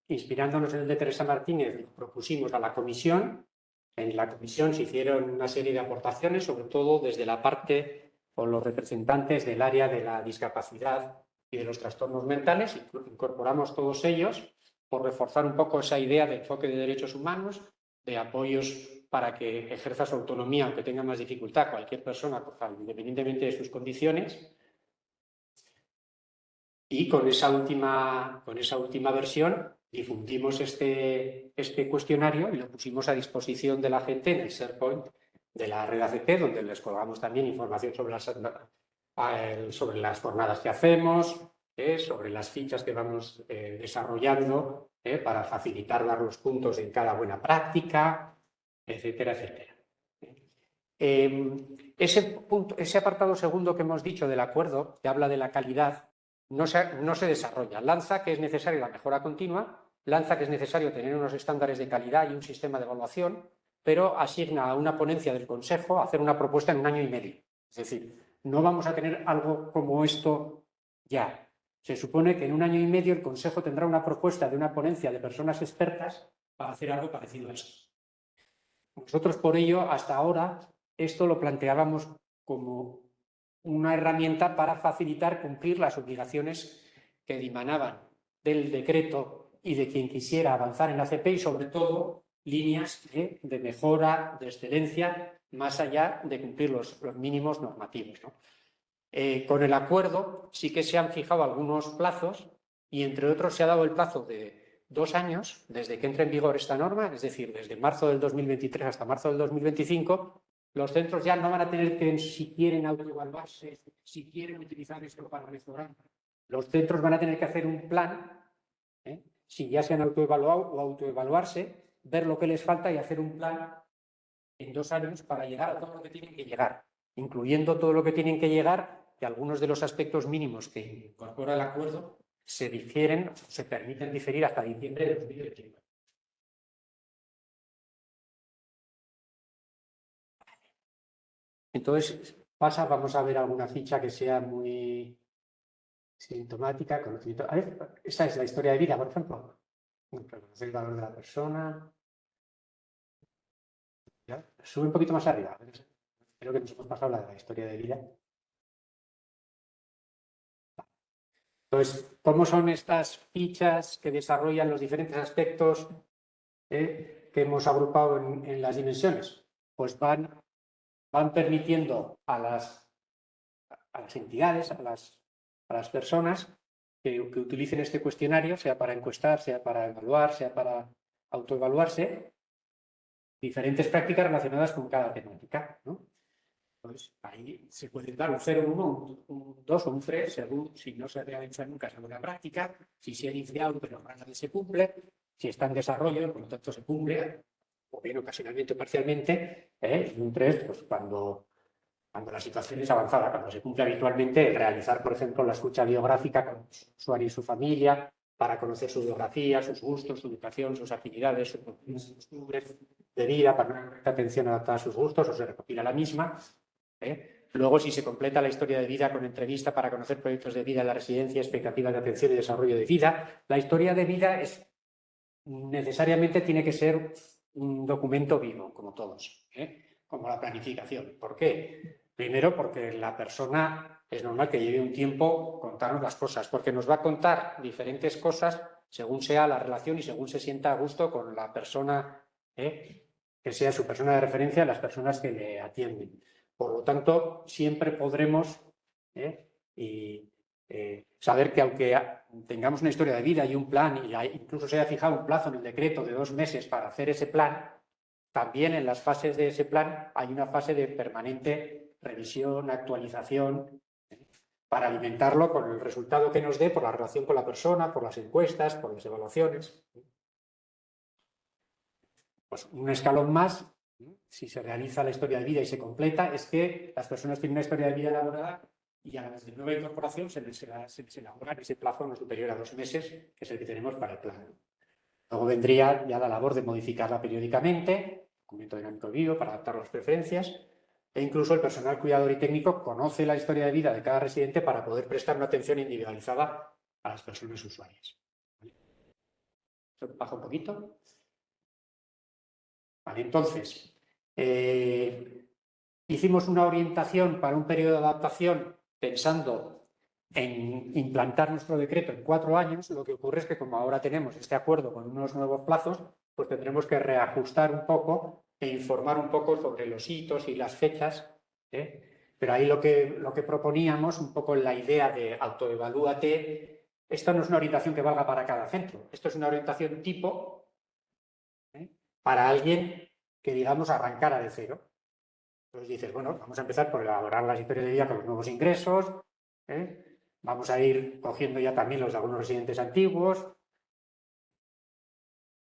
inspirándonos en el de Teresa Martínez, lo propusimos a la comisión. En la comisión se hicieron una serie de aportaciones, sobre todo desde la parte o los representantes del área de la discapacidad y de los trastornos mentales. Incorporamos todos ellos por reforzar un poco esa idea de enfoque de derechos humanos, de apoyos para que ejerza su autonomía, aunque tenga más dificultad, cualquier persona, independientemente de sus condiciones. Y con esa última versión difundimos este cuestionario y lo pusimos a disposición de la gente en el SharePoint de la red ACP, donde les colgamos también información sobre las jornadas que hacemos, sobre las fichas que vamos desarrollando para facilitar dar los puntos en cada buena práctica, etcétera, etcétera. Ese apartado segundo que hemos dicho del acuerdo, que habla de la calidad, no se desarrolla. Lanza que es necesaria la mejora continua, lanza que es necesario tener unos estándares de calidad y un sistema de evaluación, pero asigna a una ponencia del Consejo a hacer una propuesta en 1 año y medio. Es decir, no vamos a tener algo como esto ya. Se supone que en 1 año y medio el Consejo tendrá una propuesta de una ponencia de personas expertas para hacer algo parecido a eso. Nosotros, por ello, hasta ahora, esto lo planteábamos como una herramienta para facilitar cumplir las obligaciones que dimanaban del decreto y de quien quisiera avanzar en la ACP y, sobre todo, líneas de mejora, de excelencia, más allá de cumplir los mínimos normativos, ¿no? Con el acuerdo sí que se han fijado algunos plazos y, entre otros, se ha dado el plazo de 2 años desde que entre en vigor esta norma, es decir, desde marzo del 2023 hasta marzo del 2025, los centros ya no van a tener que, si quieren autoevaluarse, si quieren utilizar esto para mejorar, los centros van a tener que hacer un plan, si ya se han autoevaluado o autoevaluarse, ver lo que les falta y hacer un plan en 2 años para llegar a todo lo que tienen que llegar, incluyendo todo lo que tienen que llegar, que algunos de los aspectos mínimos que incorpora el acuerdo se permiten diferir hasta diciembre de 2021. Entonces, vamos a ver alguna ficha que sea muy sintomática, conocimiento. Esta es la historia de vida, por ejemplo. Reconocer el valor de la persona. ¿Ya? Sube un poquito más arriba. Creo que nos hemos pasado la de la historia de vida. Entonces, ¿cómo son estas fichas que desarrollan los diferentes aspectos que hemos agrupado en las dimensiones? Pues van permitiendo a las entidades, a las personas que utilicen este cuestionario, sea para encuestar, sea para evaluar, sea para autoevaluarse, diferentes prácticas relacionadas con cada temática, ¿no? Pues ahí se puede dar un 0, un 1, un 2 o un 3, según si no se realiza nunca esa buena práctica, si se ha iniciado pero rara vez se cumple, si está en desarrollo, por lo tanto se cumple, o bien ocasionalmente o parcialmente, y un 3, pues cuando la situación es avanzada, cuando se cumple habitualmente realizar, por ejemplo, la escucha biográfica con su usuario y su familia, para conocer su biografía, sus gustos, su educación, sus afinidades, sus costumbres de vida, para una correcta atención adaptada a sus gustos, o se recopila la misma. Luego, si se completa la historia de vida con entrevista para conocer proyectos de vida en la residencia, expectativas de atención y desarrollo de vida, la historia de vida necesariamente tiene que ser un documento vivo, como todos, como la planificación. ¿Por qué? Primero, porque la persona es normal que lleve un tiempo contarnos las cosas, porque nos va a contar diferentes cosas según sea la relación y según se sienta a gusto con la persona, que sea su persona de referencia, las personas que le atienden. Por lo tanto, siempre podremos saber que aunque tengamos una historia de vida y un plan, y incluso se haya fijado un plazo en el decreto de 2 meses para hacer ese plan, también en las fases de ese plan hay una fase de permanente revisión, actualización, para alimentarlo con el resultado que nos dé por la relación con la persona, por las encuestas, por las evaluaciones. Pues un escalón más, si se realiza la historia de vida y se completa, es que las personas tienen una historia de vida elaborada y a la nueva incorporación se les elabora en ese plazo no superior a 2 meses, que es el que tenemos para el plan. Luego vendría ya la labor de modificarla periódicamente, documento dinámico vivo para adaptar las preferencias, e incluso el personal cuidador y técnico conoce la historia de vida de cada residente para poder prestar una atención individualizada a las personas usuarias. ¿Eso baja un poquito? Vale, entonces, hicimos una orientación para un periodo de adaptación pensando en implantar nuestro decreto en 4 años. Lo que ocurre es que como ahora tenemos este acuerdo con unos nuevos plazos, pues tendremos que reajustar un poco e informar un poco sobre los hitos y las fechas. Pero ahí lo que proponíamos, un poco en la idea de autoevalúate, esto no es una orientación que valga para cada centro, esto es una orientación tipo para alguien que, digamos, arrancara de cero. Entonces dices, bueno, vamos a empezar por elaborar las historias de vida con los nuevos ingresos, vamos a ir cogiendo ya también los de algunos residentes antiguos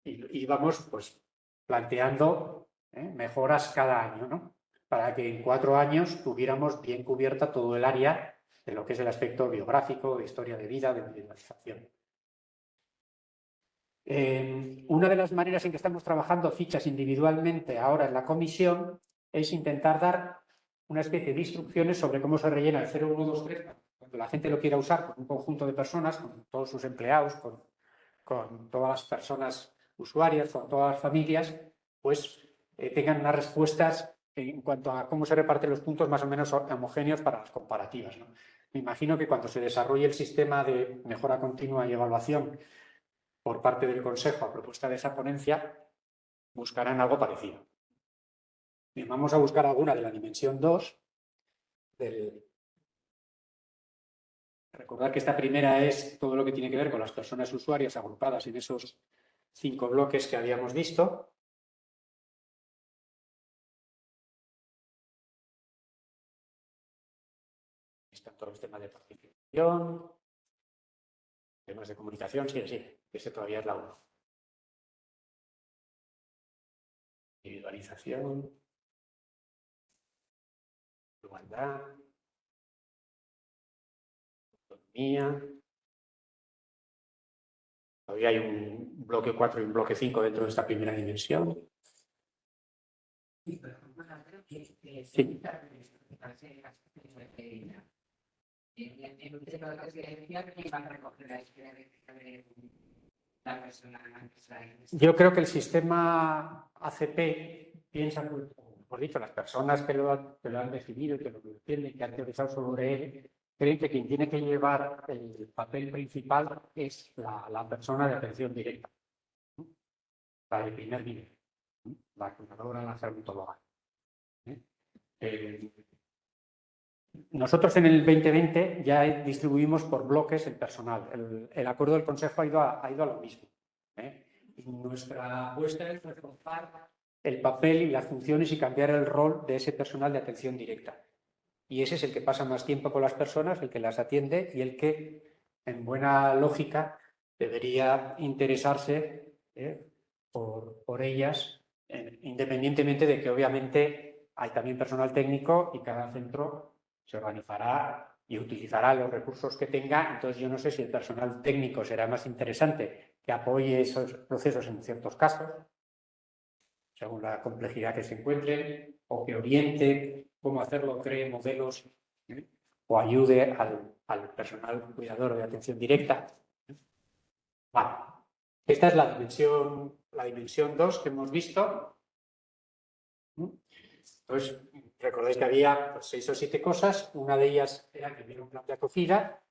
y vamos pues planteando mejoras cada año, ¿no? Para que en 4 años tuviéramos bien cubierta todo el área de lo que es el aspecto biográfico, de historia de vida, de individualización. Una de las maneras en que estamos trabajando fichas individualmente ahora en la comisión es intentar dar una especie de instrucciones sobre cómo se rellena el 0, 1, 2, 3, cuando la gente lo quiera usar con un conjunto de personas, con todos sus empleados, con todas las personas usuarias, con todas las familias, pues tengan unas respuestas en cuanto a cómo se reparten los puntos más o menos homogéneos para las comparativas, ¿no? Me imagino que cuando se desarrolle el sistema de mejora continua y evaluación por parte del Consejo a propuesta de esa ponencia, buscarán algo parecido. Bien, vamos a buscar alguna de la dimensión 2. Recordar que esta primera es todo lo que tiene que ver con las personas usuarias agrupadas en esos 5 bloques que habíamos visto. Están todos los temas de participación, temas de comunicación, sí, ese todavía es la 1. Individualización, igualdad, autonomía. Todavía hay un bloque 4 y un bloque 5 dentro de esta primera dimensión. Sí. Yo creo que el sistema ACP piensa, por dicho, las personas que lo han definido y que lo entienden, que han teorizado sobre él, creen que quien tiene que llevar el papel principal es la persona de atención directa, la de primer nivel, la cuidadora, la gerontóloga. Nosotros en el 2020 ya distribuimos por bloques el personal. El acuerdo del Consejo ha ido a lo mismo. Y nuestra apuesta es reforzar el papel y las funciones y cambiar el rol de ese personal de atención directa. Y ese es el que pasa más tiempo con las personas, el que las atiende y el que, en buena lógica, debería interesarse por ellas, independientemente de que obviamente hay también personal técnico y cada centro se organizará y utilizará los recursos que tenga. Entonces yo no sé si el personal técnico será más interesante que apoye esos procesos en ciertos casos, según la complejidad que se encuentren, o que oriente cómo hacerlo, cree modelos o ayude al personal cuidador de atención directa. Vale. Esta es la dimensión 2 que hemos visto. Entonces, recordáis que había pues, 6 o 7 cosas. Una de ellas era que hubiera un plan de acogida.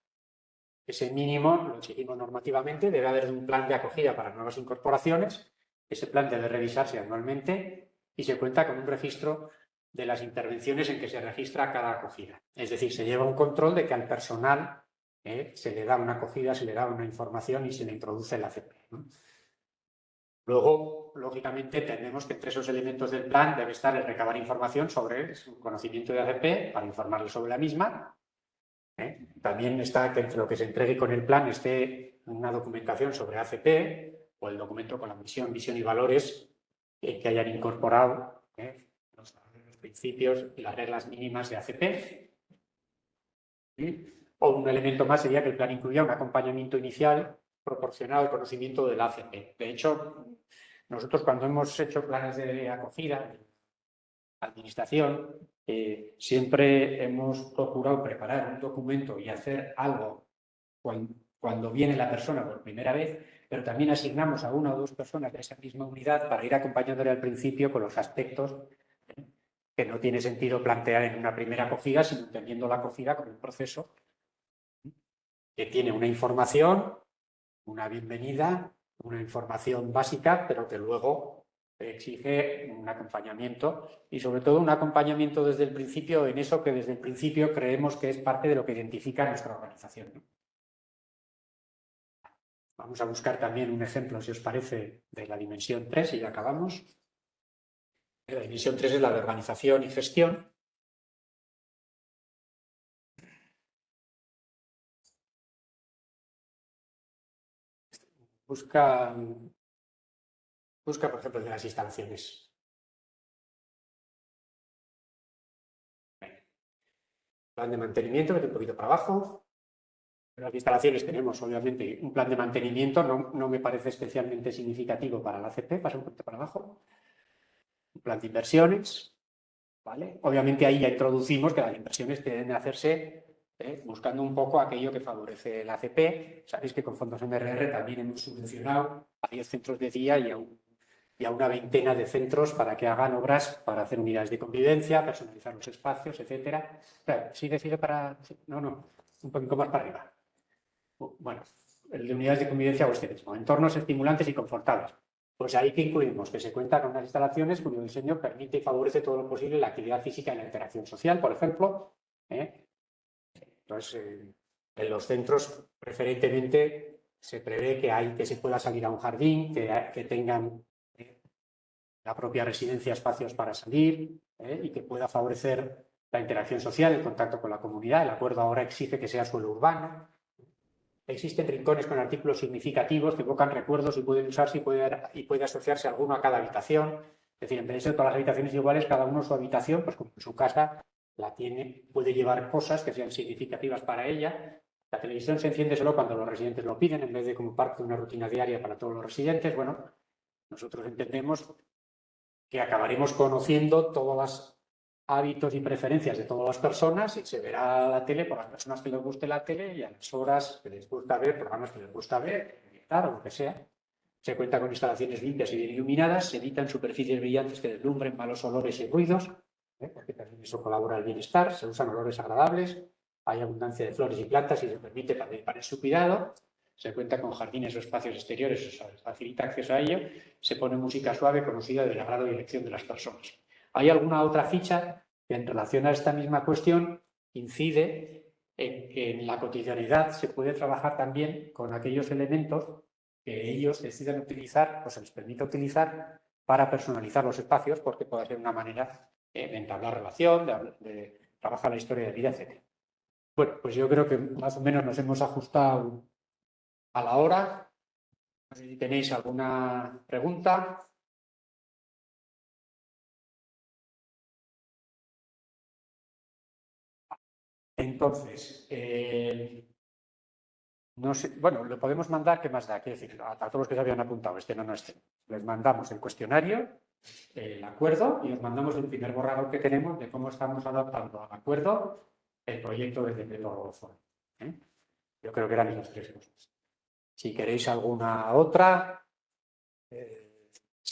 Ese mínimo lo exigimos normativamente. Debe haber un plan de acogida para nuevas incorporaciones. Ese plan debe revisarse anualmente y se cuenta con un registro de las intervenciones en que se registra cada acogida. Es decir, se lleva un control de que al personal se le da una acogida, se le da una información y se le introduce el ACP, ¿no? Luego, lógicamente, entendemos que entre esos elementos del plan debe estar el recabar información sobre su conocimiento de ACP para informarle sobre la misma. También está que entre lo que se entregue con el plan esté una documentación sobre ACP o el documento con la misión, visión y valores que hayan incorporado los principios y las reglas mínimas de ACP. O un elemento más sería que el plan incluya un acompañamiento inicial proporcionado al conocimiento del ACP. De hecho, nosotros cuando hemos hecho planes de acogida, administración, siempre hemos procurado preparar un documento y hacer algo cuando viene la persona por primera vez, pero también asignamos a una o dos personas de esa misma unidad para ir acompañándole al principio con los aspectos que no tiene sentido plantear en una primera acogida, sino entendiendo la acogida como un proceso que tiene una información, una bienvenida, una información básica, pero que luego exige un acompañamiento y sobre todo un acompañamiento desde el principio en eso que desde el principio creemos que es parte de lo que identifica nuestra organización, ¿no? Vamos a buscar también un ejemplo, si os parece, de la dimensión 3 y ya acabamos. La dimensión 3 es la de organización y gestión. Busca, por ejemplo, de las instalaciones. Plan de mantenimiento, vete un poquito para abajo. En las instalaciones tenemos, obviamente, un plan de mantenimiento, no me parece especialmente significativo para la ACP, pasa un poquito para abajo. Un plan de inversiones, ¿vale? Obviamente ahí ya introducimos que las inversiones deben hacerse buscando un poco aquello que favorece la ACP. Sabéis que con fondos MRR también hemos subvencionado a 10 centros de día y a una veintena de centros para que hagan obras para hacer unidades de convivencia, personalizar los espacios, etcétera. Claro, sí decide para... No, un poquito más para arriba. Bueno, el de unidades de convivencia o este mismo, entornos estimulantes y confortables. Pues ahí que incluimos que se cuenta con unas instalaciones cuyo diseño permite y favorece todo lo posible la actividad física y la interacción social, por ejemplo. Entonces, en los centros preferentemente se prevé que se pueda salir a un jardín, que tengan la propia residencia espacios para salir y que pueda favorecer la interacción social, el contacto con la comunidad. El acuerdo ahora exige que sea suelo urbano. Existen rincones con artículos significativos que evocan recuerdos y pueden usarse y puede asociarse alguno a cada habitación. Es decir, en vez de ser todas las habitaciones iguales, cada uno su habitación, pues como en su casa la tiene, puede llevar cosas que sean significativas para ella. La televisión se enciende solo cuando los residentes lo piden, en vez de como parte de una rutina diaria para todos los residentes. Bueno, nosotros entendemos que acabaremos conociendo todos los hábitos y preferencias de todas las personas y se verá la tele por las personas que les guste la tele y a las horas que les gusta ver, programas que les gusta ver, o lo que sea. Se cuenta con instalaciones limpias y bien iluminadas, se evitan superficies brillantes que deslumbren malos olores y ruidos, porque también eso colabora al bienestar, se usan olores agradables, hay abundancia de flores y plantas y se permite para su cuidado. Se cuenta con jardines o espacios exteriores, o sea, facilita acceso a ello. Se pone música suave conocida del agrado y elección de las personas. ¿Hay alguna otra ficha que en relación a esta misma cuestión incide en que en la cotidianidad se puede trabajar también con aquellos elementos que ellos decidan utilizar o se les permite utilizar para personalizar los espacios, porque puede ser una manera de entablar relación, de trabajar la historia de vida, etc. Bueno, pues yo creo que más o menos nos hemos ajustado a la hora. No sé si tenéis alguna pregunta. Entonces, no sé, bueno, lo podemos mandar, ¿qué más da? Quiero decir, a todos los que se habían apuntado, no esté. Les mandamos el cuestionario, el acuerdo, y os mandamos el primer borrador que tenemos de cómo estamos adaptando al acuerdo el proyecto de decreto foral. Yo creo que eran esas tres cosas. Si queréis alguna otra,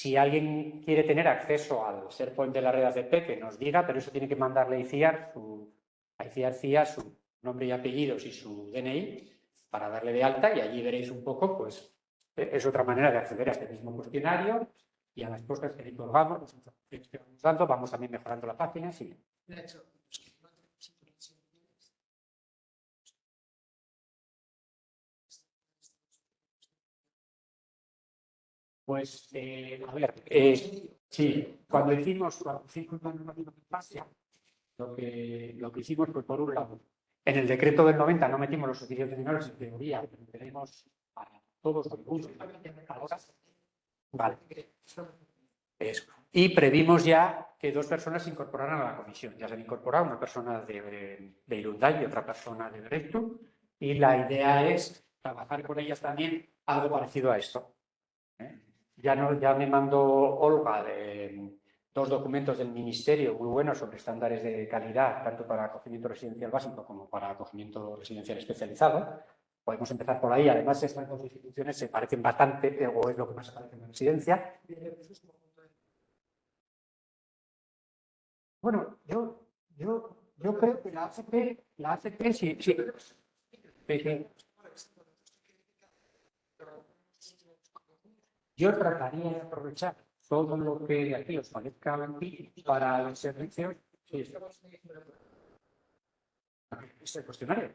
Si alguien quiere tener acceso al SharePoint de la red ACP, que nos diga, pero eso tiene que mandarle a ICIAR su nombre y apellidos y su DNI para darle de alta, y allí veréis un poco, pues, es otra manera de acceder a este mismo cuestionario y a las cosas que le colgamos, vamos también mejorando la página. Sí. Pues, a ver, sí, cuando hicimos la normativa de España, lo que hicimos fue, por un lado, en el decreto del 90 no metimos los suficientes menores, en teoría, pero tenemos a todos los cursos. Vale. Eso. Y previmos ya que 2 personas se incorporaran a la comisión. Ya se han incorporado una persona de Irundai y otra persona de Derecho, y la idea es trabajar con ellas también algo parecido a esto. Ya me mandó Olga 2 documentos del Ministerio muy buenos sobre estándares de calidad, tanto para acogimiento residencial básico como para acogimiento residencial especializado. Podemos empezar por ahí. Además, estas 2 instituciones se parecen bastante, o es lo que más se parece en la residencia. Bueno, yo creo que la ACP sí. Yo trataría de aprovechar todo lo que de aquí os parezca aquí para el servicio. Sí. Este cuestionario.